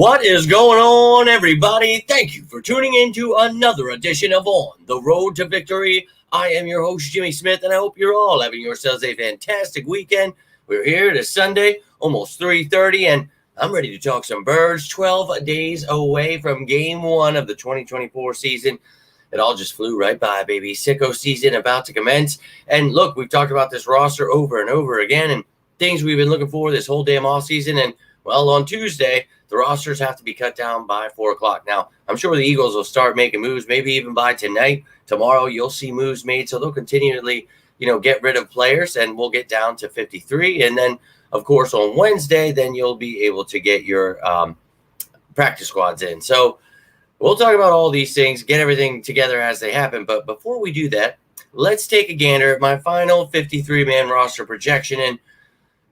What is going on, everybody? Thank you for tuning in to another edition of On the Road to Victory. I am your host, Jimmy Smith, and I hope you're all having yourselves a fantastic weekend. We're here. It is Sunday, almost 3:30, and I'm ready to talk some birds. 12 days away from Game 1 of the 2024 season. It all just flew right by, baby. Sicko season about to commence. And look, we've talked about this roster over and over again, and things we've been looking for this whole damn offseason. And, well, on Tuesday, the rosters have to be cut down by 4 o'clock. Now, I'm sure the Eagles will start making moves, maybe even by tonight. Tomorrow, you'll see moves made, so they'll continually, get rid of players, and we'll get down to 53. And then, of course, on Wednesday, then you'll be able to get your practice squads in. So we'll talk about all these things, get everything together as they happen. But before we do that, let's take a gander at my final 53-man roster projection. And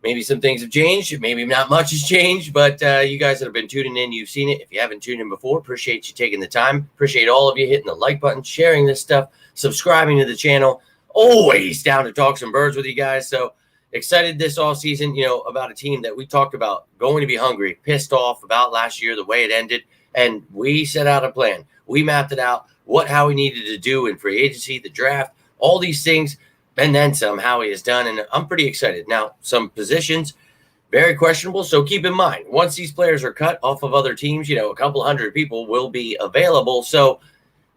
maybe some things have changed. Maybe not much has changed, but you guys that have been tuning in, you've seen it. If you haven't tuned in before, appreciate you taking the time. Appreciate all of you hitting the like button, sharing this stuff, subscribing to the channel. Always down to talk some birds with you guys. So excited this all season, about a team that we talked about going to be hungry, pissed off about last year, the way it ended. And we set out a plan. We mapped it out, how we needed to do in free agency, the draft, all these things. And then some, how he has done. And I'm pretty excited. Now, some positions, very questionable. So keep in mind, once these players are cut off of other teams, a couple hundred people will be available. So,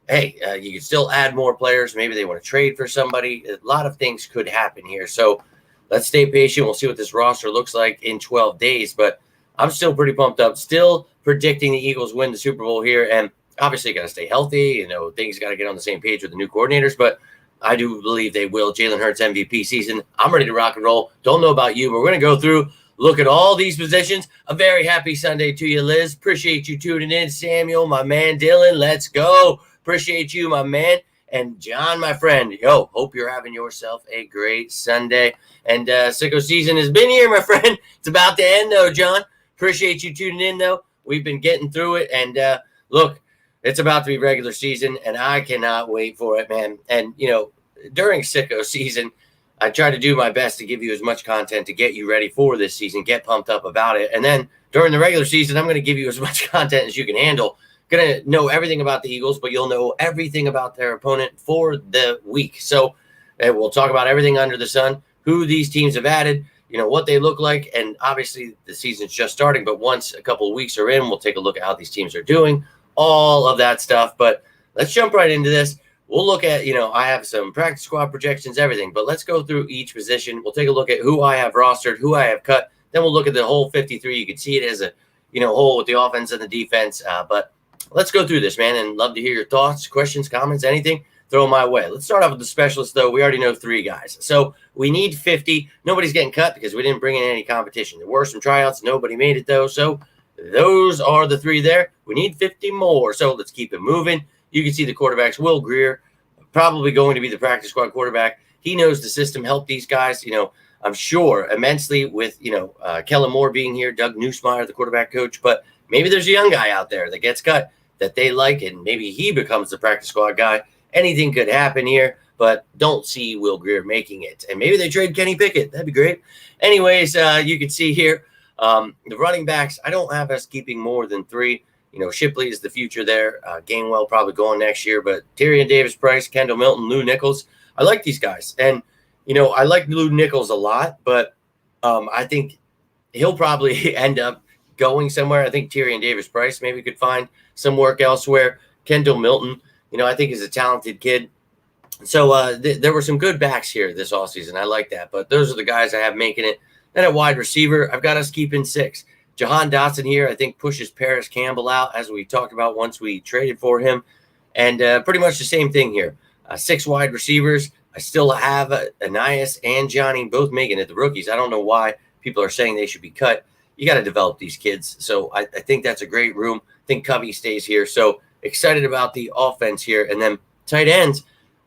hey, you can still add more players. Maybe they want to trade for somebody. A lot of things could happen here. So let's stay patient. We'll see what this roster looks like in 12 days. But I'm still pretty pumped up. Still predicting the Eagles win the Super Bowl here. And obviously, got to stay healthy. Things got to get on the same page with the new coordinators. But I do believe they will. Jalen Hurts MVP season. I'm ready to rock and roll. Don't know about you, but we're going to go through, look at all these positions. A very happy Sunday to you, Liz. Appreciate you tuning in. Samuel, my man. Dylan, let's go. Appreciate you, my man. And John, my friend. Yo, hope you're having yourself a great Sunday. And Sicko season has been here, my friend. It's about to end, though, John. Appreciate you tuning in, though. We've been getting through it. And look, it's about to be regular season, and I cannot wait for it, man. And, during Sicko season, I try to do my best to give you as much content to get you ready for this season, get pumped up about it. And then during the regular season, I'm going to give you as much content as you can handle. Going to know everything about the Eagles, but you'll know everything about their opponent for the week. So we'll talk about everything under the sun, who these teams have added, what they look like. And obviously the season's just starting, but once a couple of weeks are in, we'll take a look at how these teams are doing, all of that stuff. But let's jump right into this. We'll look at, I have some practice squad projections, everything, but let's go through each position. We'll take a look at who I have rostered, who I have cut. Then we'll look at the whole 53. You can see it as a, whole with the offense and the defense. But let's go through this, man, and love to hear your thoughts, questions, comments, anything. Throw them my way. Let's start off with the specialists, though. We already know 3 guys. So we need 50. Nobody's getting cut because we didn't bring in any competition. There were some tryouts. Nobody made it, though. So those are the 3 there. We need 50 more. So let's keep it moving. You can see the quarterbacks. Will Grier, probably going to be the practice squad quarterback. He knows the system, helped these guys, I'm sure immensely with, Kellen Moore being here, Doug Nussmeier, the quarterback coach. But maybe there's a young guy out there that gets cut that they like, and maybe he becomes the practice squad guy. Anything could happen here, but don't see Will Grier making it. And maybe they trade Kenny Pickett. That'd be great. Anyways, you can see here, the running backs, I don't have us keeping more than 3. Shipley is the future there. Gainwell probably going next year, but Tyrion Davis-Price, Kendall Milton, Lou Nichols. I like these guys. And, I like Lou Nichols a lot, but I think he'll probably end up going somewhere. I think Tyrion Davis-Price maybe could find some work elsewhere. Kendall Milton, I think is a talented kid. So there were some good backs here this offseason. I like that. But those are the guys I have making it. Then at wide receiver, I've got us keeping 6. Jahan Dotson here, I think, pushes Paris Campbell out, as we talked about once we traded for him. And pretty much the same thing here. 6 wide receivers. I still have Anais and Johnny both making it, the rookies. I don't know why people are saying they should be cut. You got to develop these kids. So I think that's a great room. I think Covey stays here. So excited about the offense here. And then tight ends.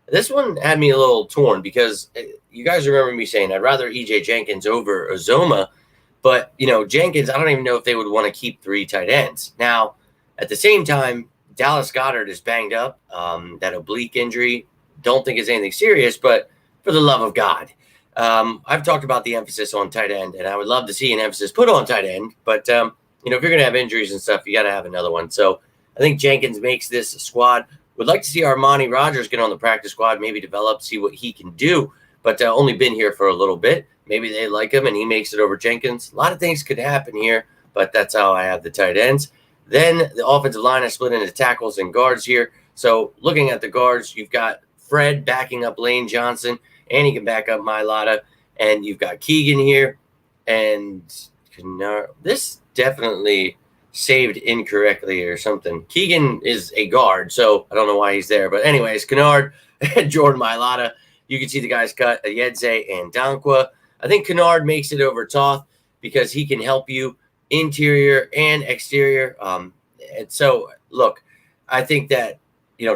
This one had me a little torn because you guys remember me saying I'd rather E.J. Jenkins over Uzomah. But, Jenkins, I don't even know if they would want to keep 3 tight ends. Now, at the same time, Dallas Goedert is banged up. That oblique injury, don't think it's anything serious, but for the love of God. I've talked about the emphasis on tight end, and I would love to see an emphasis put on tight end. But if you're going to have injuries and stuff, you got to have another one. So I think Jenkins makes this squad. Would like to see Armani Rogers get on the practice squad, maybe develop, see what he can do, but only been here for a little bit. Maybe they like him and he makes it over Jenkins. A lot of things could happen here, but that's how I have the tight ends. Then the offensive line is split into tackles and guards here. So looking at the guards, you've got Fred backing up Lane Johnson, and he can back up Mailata. And you've got Keegan here. And this definitely saved incorrectly or something. Keegan is a guard, so I don't know why he's there. But anyways, Kennard and Jordan Mailata. You can see the guys cut Ayedze and Dankwa. I think Kennard makes it over Toth because he can help you interior and exterior. And so, look, I think that,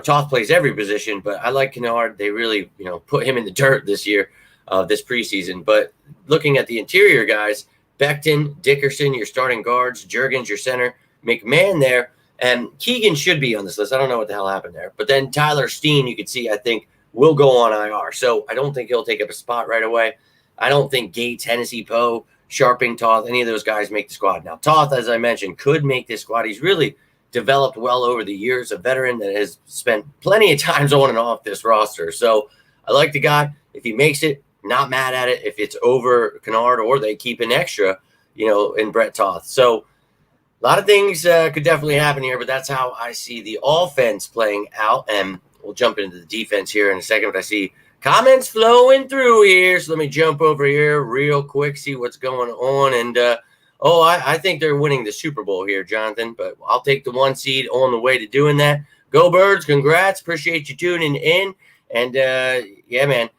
Toth plays every position, but I like Kennard. They really, put him in the dirt this year, this preseason. But looking at the interior guys, Becton, Dickerson, your starting guards, Juergens, your center, McMahon there, and Keegan should be on this list. I don't know what the hell happened there. But then Tyler Steen, you can see, I think, will go on IR. So I don't think he'll take up a spot right away. I don't think Gates, Hennessy, Poe, Sharping, Toth, any of those guys make the squad. Now, Toth, as I mentioned, could make this squad. He's really developed well over the years, a veteran that has spent plenty of times on and off this roster. So I like the guy. If he makes it, not mad at it. If it's over Kennard or they keep an extra, in Brett Toth. So a lot of things could definitely happen here, but that's how I see the offense playing out. And we'll jump into the defense here in a second, but I see comments flowing through here. So let me jump over here real quick, see what's going on. And, I think they're winning the Super Bowl here, Jonathan, but I'll take the 1 seed on the way to doing that. Go Birds. Congrats. Appreciate you tuning in. And, yeah, man,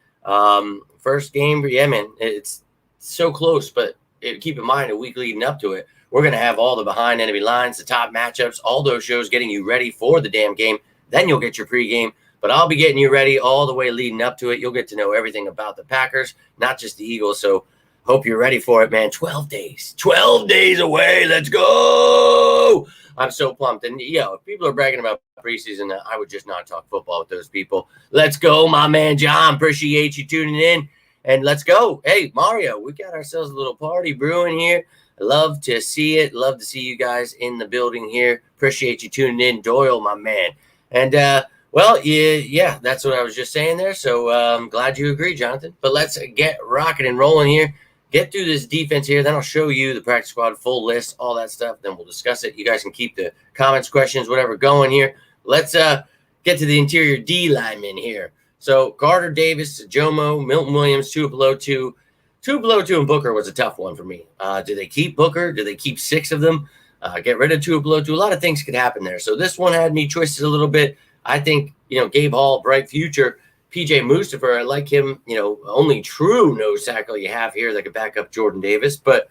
first game. Yeah, man, it's so close, but keep in mind a week leading up to it, we're going to have all the behind enemy lines, the top matchups, all those shows getting you ready for the damn game. Then you'll get your pregame. But I'll be getting you ready all the way leading up to it. You'll get to know everything about the Packers, not just the Eagles. So hope you're ready for it, man. 12 days. 12 days away. Let's go. I'm so pumped. And, if people are bragging about preseason, I would just not talk football with those people. Let's go, my man John. Appreciate you tuning in. And let's go. Hey, Mario, we got ourselves a little party brewing here. Love to see it. Love to see you guys in the building here. Appreciate you tuning in. Doyle, my man. And, well, yeah, that's what I was just saying there. So I'm glad you agree, Jonathan. But let's get rocking and rolling here. Get through this defense here. Then I'll show you the practice squad, full list, all that stuff. Then we'll discuss it. You guys can keep the comments, questions, whatever going here. Let's get to the interior D linemen here. So Carter Davis, Jomo, Milton Williams, Tuipulotu. Tuipulotu and Booker was a tough one for me. Do they keep Booker? Do they keep 6 of them? Get rid of Tuipulotu? A lot of things could happen there. So this one had me twisted a little bit. I think, Gabe Hall, bright future. PJ Mustipher, I like him, only true nose tackle you have here that could back up Jordan Davis. But,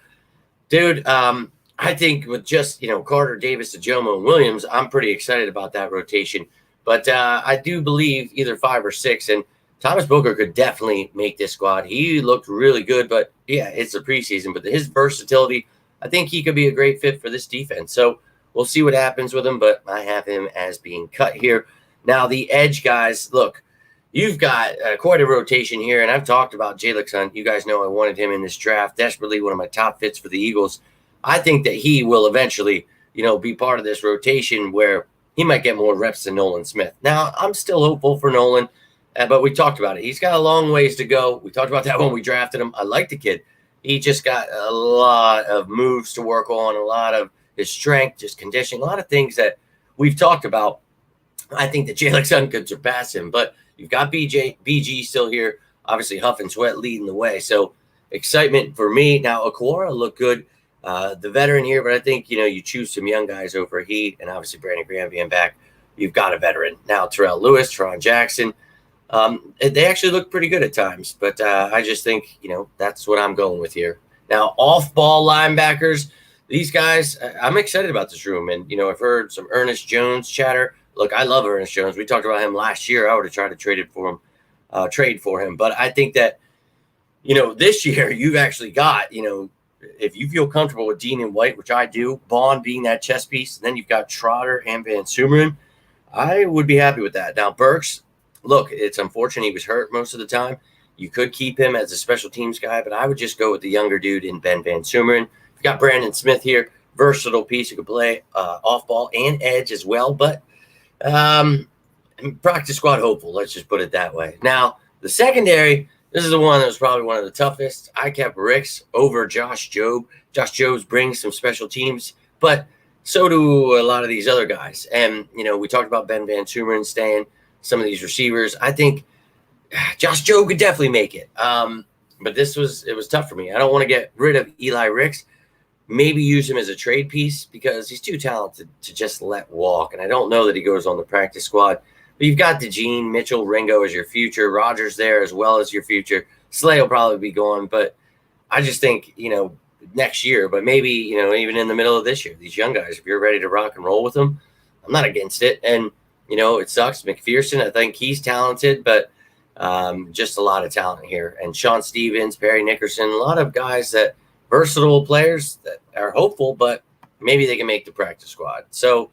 dude, I think with just, Carter Davis, Jomo, and Williams, I'm pretty excited about that rotation. But I do believe either 5 or 6. And Thomas Booker could definitely make this squad. He looked really good. But, yeah, it's the preseason. But his versatility, I think he could be a great fit for this defense. So we'll see what happens with him. But I have him as being cut here. Now, the edge guys, look, you've got quite a rotation here, and I've talked about Jalen Hunt. You guys know I wanted him in this draft, desperately one of my top fits for the Eagles. I think that he will eventually, be part of this rotation where he might get more reps than Nolan Smith. Now, I'm still hopeful for Nolan, but we talked about it. He's got a long ways to go. We talked about that when we drafted him. I like the kid. He just got a lot of moves to work on, a lot of his strength, just conditioning, a lot of things that we've talked about. I think that Jalen Hunt could surpass him, but you've got BG still here. Obviously, Huff and Sweat leading the way. So excitement for me. Now, Okwara looked good, the veteran here, but I think, you choose some young guys over Heat, and obviously Brandon Graham being back. You've got a veteran. Now, Terrell Lewis, Teron Jackson. They actually look pretty good at times, but I just think, that's what I'm going with here. Now, off-ball linebackers, these guys, I'm excited about this room. And, I've heard some Ernest Jones chatter. Look, I love Ernest Jones. We talked about him last year. I would have tried to trade for him. But I think that, this year you've actually got, if you feel comfortable with Dean and White, which I do, Bond being that chess piece, and then you've got Trotter and Van Sumeren, I would be happy with that. Now, Burks, look, it's unfortunate he was hurt most of the time. You could keep him as a special teams guy, but I would just go with the younger dude in Ben Van Sumeren. You've got Brandon Smith here. versatile piece who can play off ball and edge as well. But practice squad hopeful. Let's just put it that way. Now, the secondary, this is the one that was probably one of the toughest. I kept Ricks over Josh Jobe. Josh Jobe brings some special teams, but so do a lot of these other guys. And, we talked about Ben Van Sumeren staying, some of these receivers. I think Josh Jobe could definitely make it. But it was tough for me. I don't want to get rid of Eli Ricks. Maybe use him as a trade piece because he's too talented to just let walk. And I don't know that he goes on the practice squad. But you've got DeJean, Mitchell, Ringo as your future. Rodgers there as well as your future. Slay will probably be gone. But I just think, next year, but maybe, even in the middle of this year, these young guys, if you're ready to rock and roll with them, I'm not against it. And, it sucks. McPherson, I think he's talented, but just a lot of talent here. And Sean Stevens, Barry Nickerson, a lot of guys that versatile players that are hopeful, but maybe they can make the practice squad. So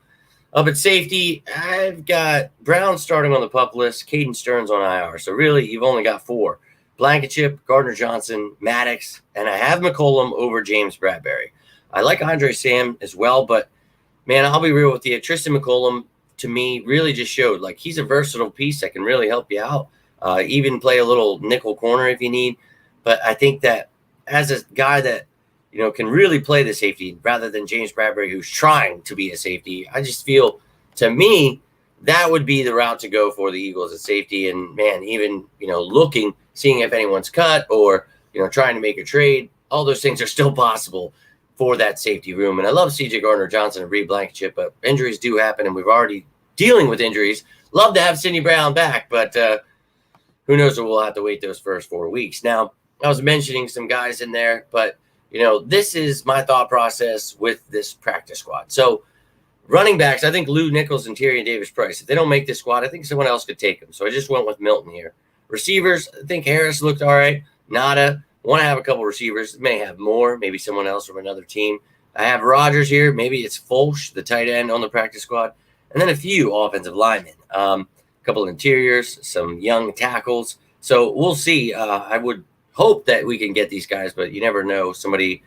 up at safety, I've got Brown starting on the PUP list, Caden Stearns on IR. So really, you've only got 4. Blankenship, Gardner Johnson, Maddox, and I have McCollum over James Bradbury. I like Andre Sam as well, but, man, I'll be real with you. Tristan McCollum, to me, really just showed, he's a versatile piece that can really help you out, even play a little nickel corner if you need. But I think that as a guy that, can really play the safety rather than James Bradbury, who's trying to be a safety, I just feel, to me, that would be the route to go for the Eagles at safety. And, man, even, seeing if anyone's cut or, trying to make a trade, all those things are still possible for that safety room. And I love CJ Gardner Johnson and Reed Blankenship, but injuries do happen, and we've already dealing with injuries. Love to have Sidney Brown back, but who knows if we'll have to wait those first 4 weeks. Now, I was mentioning some guys in there, but, this is my thought process with this practice squad. So running backs, I think Lou Nichols and Tyrion Davis-Price. If they don't make this squad, I think someone else could take them. So I just went with Milton here. Receivers, I think Harris looked all right. Nada. Want to have a couple receivers. May have more. Maybe someone else from another team. I have Rodgers here. Maybe it's Fulch, the tight end on the practice squad. And then a few offensive linemen. A couple interiors, some young tackles. So we'll see. I would hope that we can get these guys, but you never know. Somebody,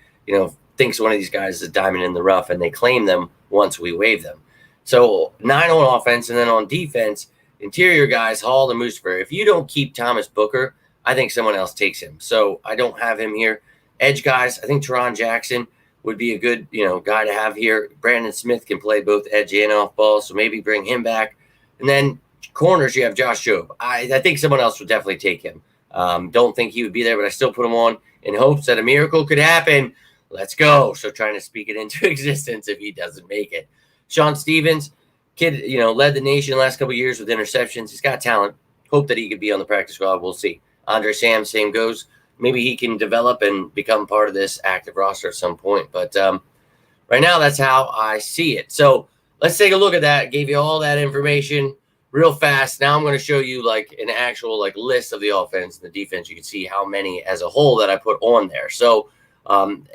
thinks one of these guys is a diamond in the rough, and they claim them once we waive them. So 9 on offense, and then on defense, interior guys, Hall and Mooseberry. If you don't keep Thomas Booker, I think someone else takes him. So I don't have him here. Edge guys, I think Teron Jackson would be a good, guy to have here. Brandon Smith can play both edge and off ball, so maybe bring him back. And then corners, you have Josh Jobe. I think someone else would definitely take him. Don't think he would be there, but I still put him on in hopes that a miracle could happen. Let's go. So trying to speak it into existence if he doesn't make it. Sean Stevens, kid, led the nation the last couple of years with interceptions. He's got talent. Hope that he could be on the practice squad. We'll see. Andre Sam, same goes. Maybe he can develop and become part of this active roster at some point. But right now, that's how I see it. So let's take a look at that. Gave you all that information real fast. Now I'm going to show you an actual list of the offense and the defense. You can see how many as a whole that I put on there. So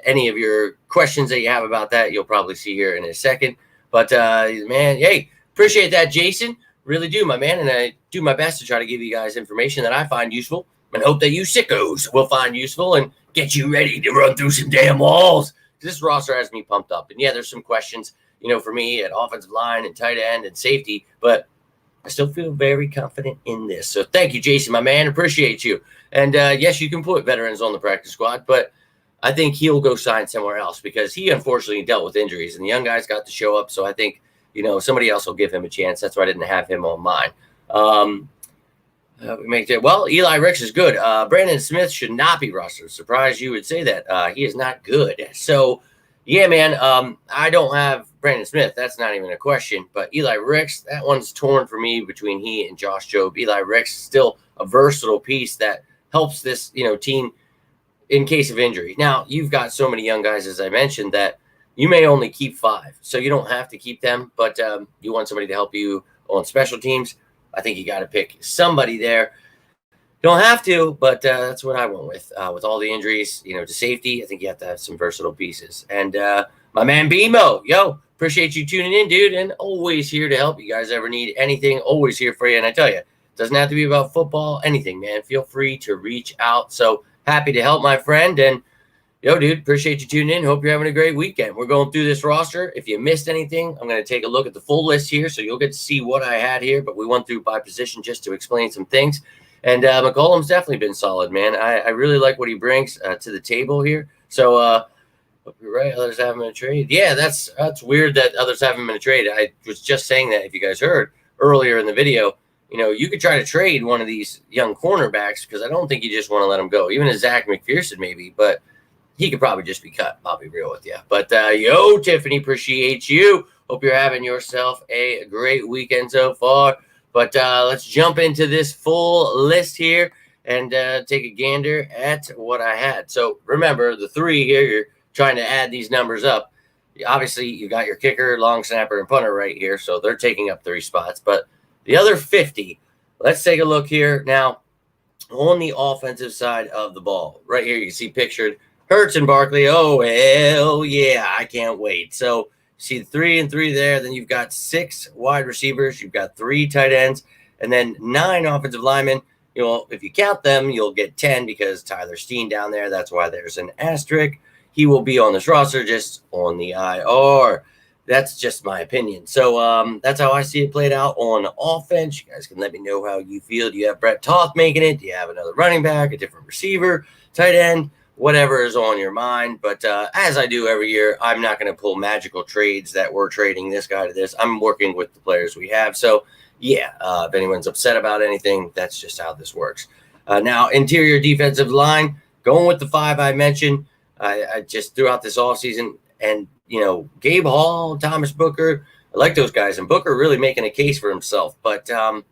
any of your questions that you have about that, you'll probably see here in a second. But, man, hey, appreciate that, Jason. Really do, my man. And I do my best to try to give you guys information that I find useful and hope that you sickos will find useful and get you ready to run through some damn walls. This roster has me pumped up. And, yeah, there's some questions, for me at offensive line and tight end and safety. But I still feel very confident in this. So thank you, Jason, my man. Appreciate you. And, yes, you can put veterans on the practice squad, but I think he'll go sign somewhere else because he unfortunately dealt with injuries and the young guys got to show up. So I think, somebody else will give him a chance. That's why I didn't have him on mine. Eli Ricks is good. Brandon Smith should not be rostered. Surprised you would say that. He is not good. So, yeah, man, I don't have Brandon Smith. That's not even a question. But Eli Ricks, that one's torn for me between he and Josh Jobe. Eli Ricks is still a versatile piece that helps this, team in case of injury. Now, you've got so many young guys, as I mentioned, that you may only keep 5. So you don't have to keep them, but you want somebody to help you on special teams. I think you got to pick somebody there. You don't have to, but that's what I went with. With all the injuries, to safety, I think you have to have some versatile pieces. And my man BMO, appreciate you tuning in, dude, and always here to help. You guys ever need anything, always here for you. And I tell you, it doesn't have to be about football, anything, man. Feel free to reach out. So happy to help, my friend. And Yo, dude, appreciate you tuning in. Hope you're having a great weekend. We're going through this roster. If you missed anything, I'm going to take a look at the full list here, so you'll get to see what I had here. But we went through by position just to explain some things. And McCollum's definitely been solid, man. I really like what he brings to the table here. So hope you're right. Others have him in a trade. Yeah, that's weird that others have him in a trade. I was just saying that if you guys heard earlier in the video. You could try to trade one of these young cornerbacks because I don't think you just want to let them go. Even a Zach McPherson, maybe, but he could probably just be cut. I'll be real with you. But yo, Tiffany, appreciate you. Hope you're having yourself a great weekend so far. But let's jump into this full list here and take a gander at what I had. So remember, the 3 here, you're trying to add these numbers up. Obviously, you got your kicker, long snapper, and punter right here. So they're taking up 3 spots. But the other 50, let's take a look here. Now, on the offensive side of the ball, right here, you can see pictured Hurts and Barkley. Oh, hell yeah. I can't wait. So see 3 and 3 there. Then you've got 6 wide receivers. You've got 3 tight ends and then 9 offensive linemen. If you count them, you'll get 10 because Tyler Steen down there. That's why there's an asterisk. He will be on this roster, just on the IR. That's just my opinion. So that's how I see it played out on offense. You guys can let me know how you feel. Do you have Brett Toth making it? Do you have another running back, a different receiver, tight end? Whatever is on your mind. But as I do every year, I'm not going to pull magical trades that we're trading this guy to this. I'm working with the players we have. So, yeah, if anyone's upset about anything, that's just how this works. Now, interior defensive line, going with the 5 I mentioned. I just throughout this offseason, and, Gabe Hall, Thomas Booker, I like those guys. And Booker really making a case for himself. But I'm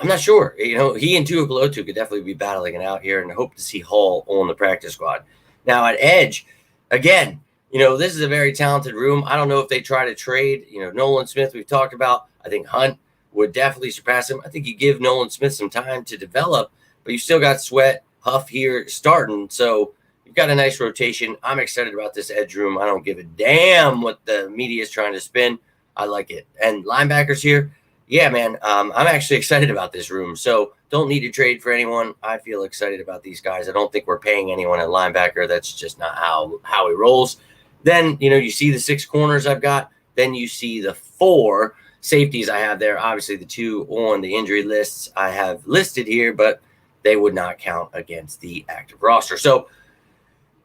not sure. He and Tua Tagovailoa could definitely be battling it out here, and I hope to see Hall on the practice squad. Now at edge, again, this is a very talented room. I don't know if they try to trade, Nolan Smith we've talked about. I think Hunt would definitely surpass him. I think you give Nolan Smith some time to develop, but you still got Sweat, Huff here starting. So you've got a nice rotation. I'm excited about this edge room. I don't give a damn what the media is trying to spin. I like it. And linebackers here, yeah, man, I'm actually excited about this room. So don't need to trade for anyone. I feel excited about these guys. I don't think we're paying anyone at linebacker. That's just not how he rolls. Then, you see the 6 corners I've got. Then you see the 4 safeties I have there. Obviously, the 2 on the injury lists I have listed here, but they would not count against the active roster. So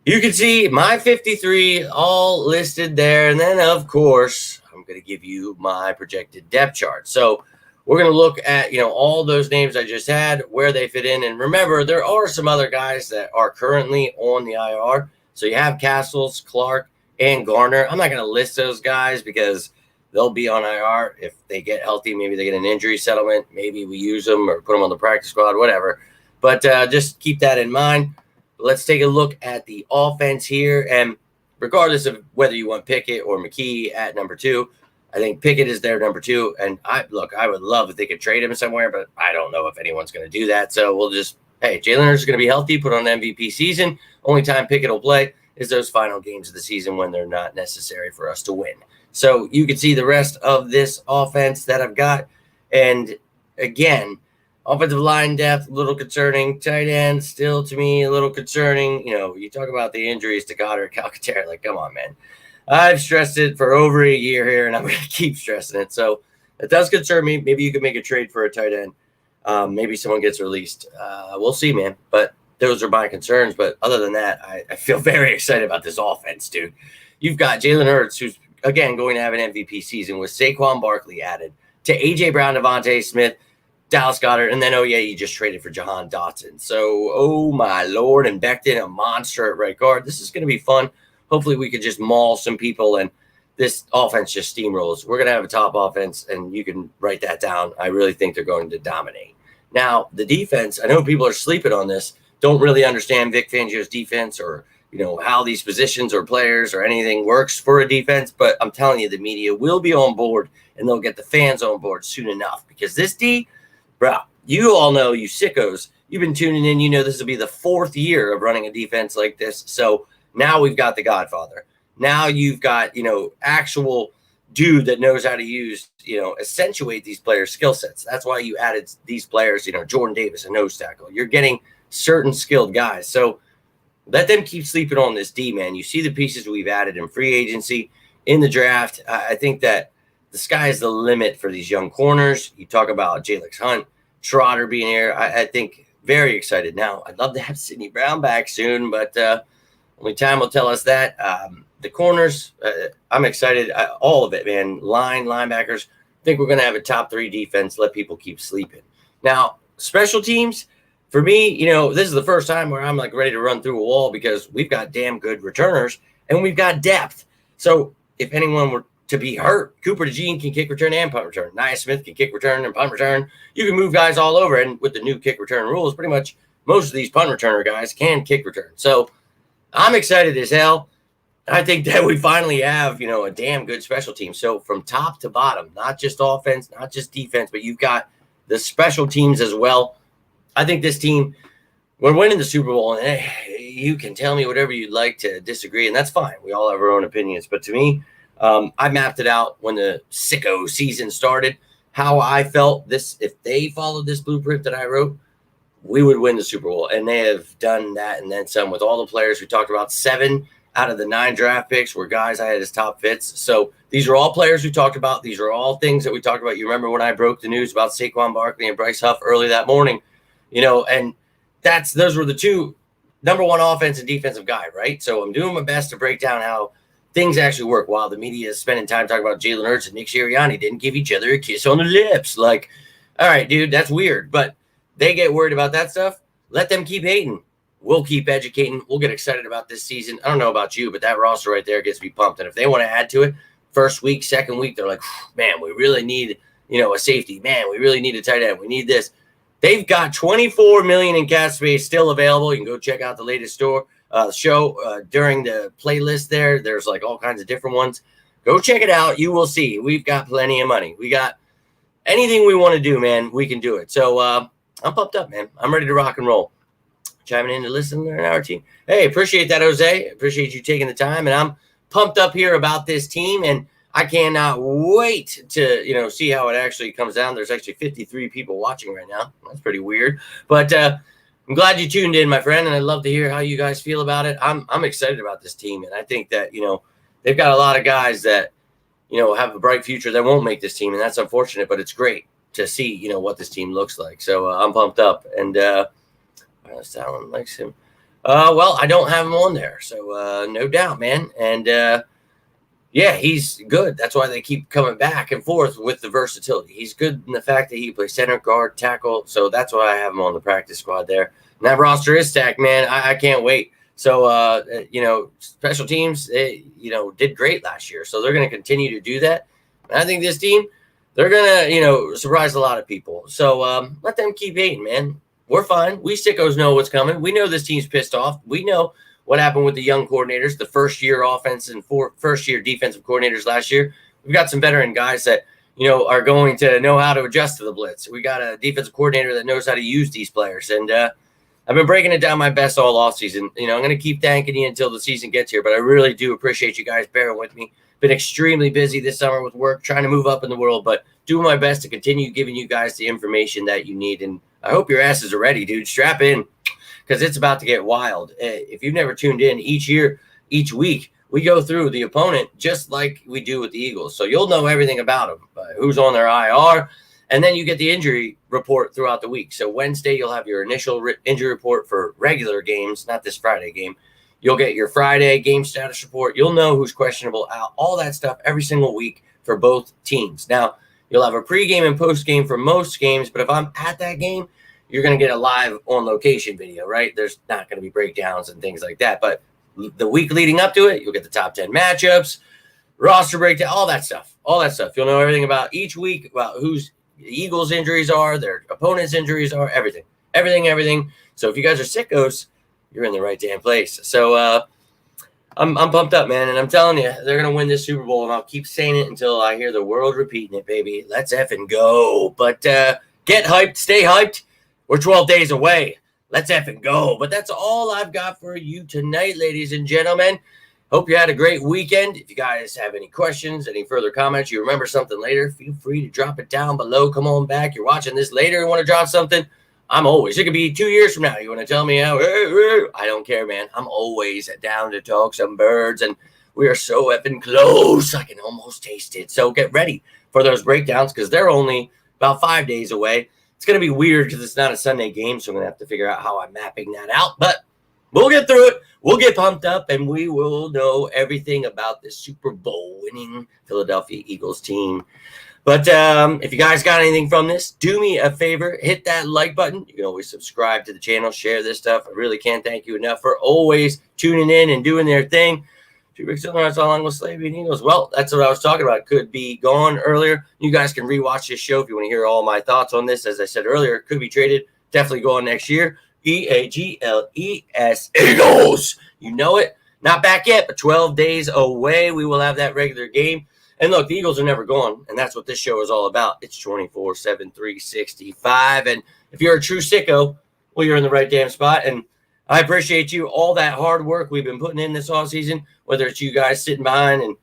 you can see my 53 all listed there. And then, of course, I'm going to give you my projected depth chart. So we're going to look at, all those names I just had, where they fit in. And remember, there are some other guys that are currently on the IR. So you have Castles, Clark, and Garner. I'm not going to list those guys because they'll be on IR. If they get healthy, maybe they get an injury settlement. Maybe we use them or put them on the practice squad, whatever. But just keep that in mind. Let's take a look at the offense here. And regardless of whether you want Pickett or McKee at number 2, I think Pickett is their number 2. And I would love if they could trade him somewhere, but I don't know if anyone's going to do that. So we'll just, Jalen Hurts is going to be healthy, put on an MVP season. Only time Pickett will play is those final games of the season when they're not necessary for us to win. So you can see the rest of this offense that I've got. And again, offensive line depth, a little concerning. Tight end, still to me, a little concerning. You talk about the injuries to Goddard, Calcaterra, like, come on, man. I've stressed it for over a year here, and I'm going to keep stressing it. So it does concern me. Maybe you could make a trade for a tight end. Maybe someone gets released. We'll see, man. But those are my concerns. But other than that, I feel very excited about this offense, dude. You've got Jalen Hurts, who's, again, going to have an MVP season with Saquon Barkley added to A.J. Brown, Devontae Smith, Dallas Goedert, and then, you just traded for Jahan Dotson. So, oh, my Lord, and Becton, a monster at right guard. This is going to be fun. Hopefully we could just maul some people and this offense just steamrolls. We're going to have a top offense, and you can write that down. I really think they're going to dominate. Now, the defense, I know people are sleeping on this, don't really understand Vic Fangio's defense or, how these positions or players or anything works for a defense. But I'm telling you, the media will be on board, and they'll get the fans on board soon enough because this D, bro, you all know, you sickos, you've been tuning in. This will be the 4th year of running a defense like this. So now we've got the Godfather. Now you've got, actual dude that knows how to use, accentuate these players' skill sets. That's why you added these players, Jordan Davis, a nose tackle. You're getting certain skilled guys. So let them keep sleeping on this D, man. You see the pieces we've added in free agency, in the draft. I think that the sky is the limit for these young corners. You talk about Jalen Hunt, Trotter being here. I think very excited. Now, I'd love to have Sidney Brown back soon, but only time will tell us that. The corners, I'm excited. All of it, man. Linebackers. I think we're going to have a top 3 defense. Let people keep sleeping. Now, special teams, for me, this is the first time where I'm like ready to run through a wall because we've got damn good returners and we've got depth. So if anyone were to be hurt, Cooper DeJean can kick return and punt return. Nia Smith can kick return and punt return. You can move guys all over. And with the new kick return rules, pretty much most of these punt returner guys can kick return. So I'm excited as hell. I think that we finally have, a damn good special team. So from top to bottom, not just offense, not just defense, but you've got the special teams as well. I think this team, we're winning the Super Bowl, and you can tell me whatever you'd like to disagree, and that's fine. We all have our own opinions. But to me, I mapped it out when the sicko season started, how I felt this, if they followed this blueprint that I wrote, we would win the Super Bowl. And they have done that and then some with all the players we talked about. 7 out of the 9 draft picks were guys I had as top fits. So these are all players we talked about. These are all things that we talked about. You remember when I broke the news about Saquon Barkley and Bryce Huff early that morning, and those were the 2 number 1 offense and defensive guy, right? So I'm doing my best to break down how things actually work while the media is spending time talking about Jalen Hurts and Nick Sirianni didn't give each other a kiss on the lips. Like, all right, dude, that's weird. But they get worried about that stuff. Let them keep hating. We'll keep educating. We'll get excited about this season. I don't know about you, but that roster right there gets me pumped. And if they want to add to it, first week, second week, they're like, man, we really need, a safety. Man, we really need a tight end. We need this. They've got $24 million in cap space still available. You can go check out the latest show during the playlist there. There's like all kinds of different ones. Go check it out. You will see. We've got plenty of money. We got anything we want to do, man. We can do it. So I'm pumped up, man. I'm ready to rock and roll. Chiming in to listen to our team. Hey, appreciate that, Jose. Appreciate you taking the time. And I'm pumped up here about this team. And I cannot wait to, see how it actually comes down. There's actually 53 people watching right now. That's pretty weird. But I'm glad you tuned in, my friend, and I'd love to hear how you guys feel about it. I'm excited about this team, and I think that, they've got a lot of guys that, have a bright future that won't make this team, and that's unfortunate, but it's great to see, what this team looks like. So I'm pumped up, and Allen likes him. Well, I don't have him on there, so no doubt, man. And yeah, he's good. That's why they keep coming back and forth with the versatility. He's good in the fact that he plays center, guard, tackle. So that's why I have him on the practice squad there. And that roster is stacked, man. I can't wait. So, special teams, did great last year. So they're going to continue to do that. And I think this team, they're going to, surprise a lot of people. So let them keep hating, man. We're fine. We sickos know what's coming. We know this team's pissed off. We know what happened with the young coordinators, the first-year offense and first-year defensive coordinators last year. We've got some veteran guys that, are going to know how to adjust to the blitz. We got a defensive coordinator that knows how to use these players. And I've been breaking it down my best all offseason. I'm going to keep thanking you until the season gets here, but I really do appreciate you guys bearing with me. Been extremely busy this summer with work, trying to move up in the world, but doing my best to continue giving you guys the information that you need. And I hope your asses are ready, dude. Strap in, because it's about to get wild. If you've never tuned in, each week, we go through the opponent just like we do with the Eagles. So you'll know everything about them, who's on their IR, and then you get the injury report throughout the week. So Wednesday, you'll have your initial injury report for regular games, not this Friday game. You'll get your Friday game status report. You'll know who's questionable out, all that stuff every single week for both teams. Now, you'll have a pregame and postgame for most games, but if I'm at that game, you're going to get a live on location video, right? There's not going to be breakdowns and things like that. But the week leading up to it, you'll get the top 10 matchups, roster breakdown, all that stuff. You'll know everything about each week, about who's the Eagles' injuries are, their opponents' injuries are, everything. So if you guys are sickos, you're in the right damn place. So I'm pumped up, man. And I'm telling you, they're going to win this Super Bowl. And I'll keep saying it until I hear the world repeating it, baby. Let's effing go. But get hyped. Stay hyped. We're 12 days away. Let's effing go. But that's all I've got for you tonight, ladies and gentlemen. Hope you had a great weekend. If you guys have any questions, any further comments, you remember something later, feel free to drop it down below. Come on back. You're watching this later and want to drop something, I'm always, it could be 2 years from now. You want to tell me how? I don't care, man. I'm always down to talk some birds, and we are so effing close. I can almost taste it. So get ready for those breakdowns because they're only about 5 days away. It's going to be weird because it's not a Sunday game, so I'm going to have to figure out how I'm mapping that out. But we'll get through it. We'll get pumped up, and we will know everything about this Super Bowl winning Philadelphia Eagles team. But if you guys got anything from this, do me a favor, hit that like button. You can always subscribe to the channel, share this stuff. I really can't thank you enough for always tuning in and doing their thing. 2 big silver, all along with Slavian Eagles. Well, that's what I was talking about. Could be gone earlier. You guys can rewatch this show if you want to hear all my thoughts on this. As I said earlier, it could be traded. Definitely going next year. EAGLES Eagles. You know it. Not back yet, but 12 days away. We will have that regular game. And look, the Eagles are never gone, and that's what this show is all about. It's 24/7, 365. And if you're a true sicko, well, you're in the right damn spot. And I appreciate you, all that hard work we've been putting in this offseason, whether it's you guys sitting behind and,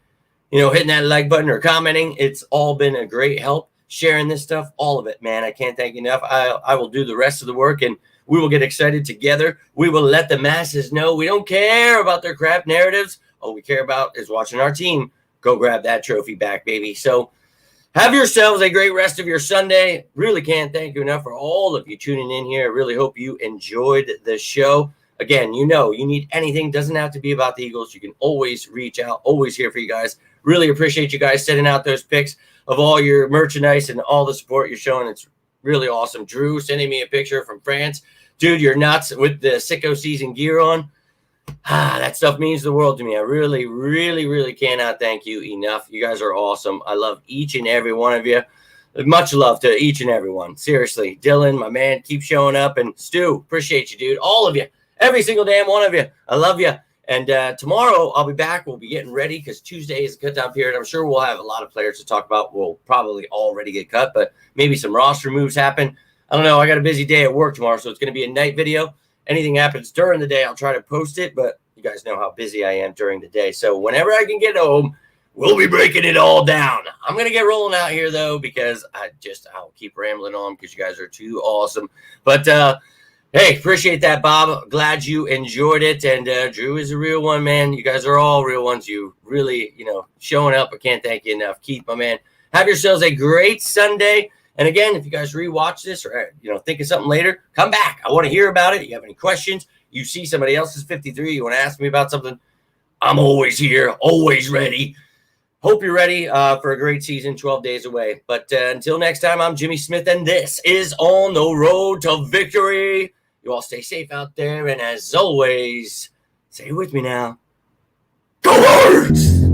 hitting that like button or commenting. It's all been a great help. Sharing this stuff, all of it, man. I can't thank you enough. I will do the rest of the work, and we will get excited together. We will let the masses know we don't care about their crap narratives. All we care about is watching our team go grab that trophy back, baby. So have yourselves a great rest of your Sunday. Really can't thank you enough for all of you tuning in here. I really hope you enjoyed the show. Again, you need anything. Doesn't have to be about the Eagles. You can always reach out, always here for you guys. Really appreciate you guys sending out those pics of all your merchandise and all the support you're showing. It's really awesome. Drew sending me a picture from France. Dude, you're nuts with the sicko season gear on. That stuff means the world to me. I really, really, really cannot thank you enough. You guys are awesome. I love each and every one of you. Much love to each and every one. Seriously. Dylan, my man, keep showing up. And Stu, appreciate you, dude. All of you. Every single damn one of you. I love you. And tomorrow I'll be back. We'll be getting ready because Tuesday is a cut-down period. I'm sure we'll have a lot of players to talk about. We'll probably already get cut, but maybe some roster moves happen. I don't know. I got a busy day at work tomorrow, so it's going to be a night video. Anything happens during the day, I'll try to post it, but you guys know how busy I am during the day. So whenever I can get home, we'll be breaking it all down. I'm going to get rolling out here, though, because I'll keep rambling on because you guys are too awesome. But, hey, appreciate that, Bob. Glad you enjoyed it. And Drew is a real one, man. You guys are all real ones. You really, showing up. I can't thank you enough. Keith, my man. Have yourselves a great Sunday. And again, if you guys rewatch this or, think of something later, come back. I want to hear about it. You have any questions? You see somebody else's 53. You want to ask me about something? I'm always here, always ready. Hope you're ready for a great season, 12 days away. But until next time, I'm Jimmy Smith, and this is On the Road to Victory. You all stay safe out there. And as always, say it with me now. Go Birds!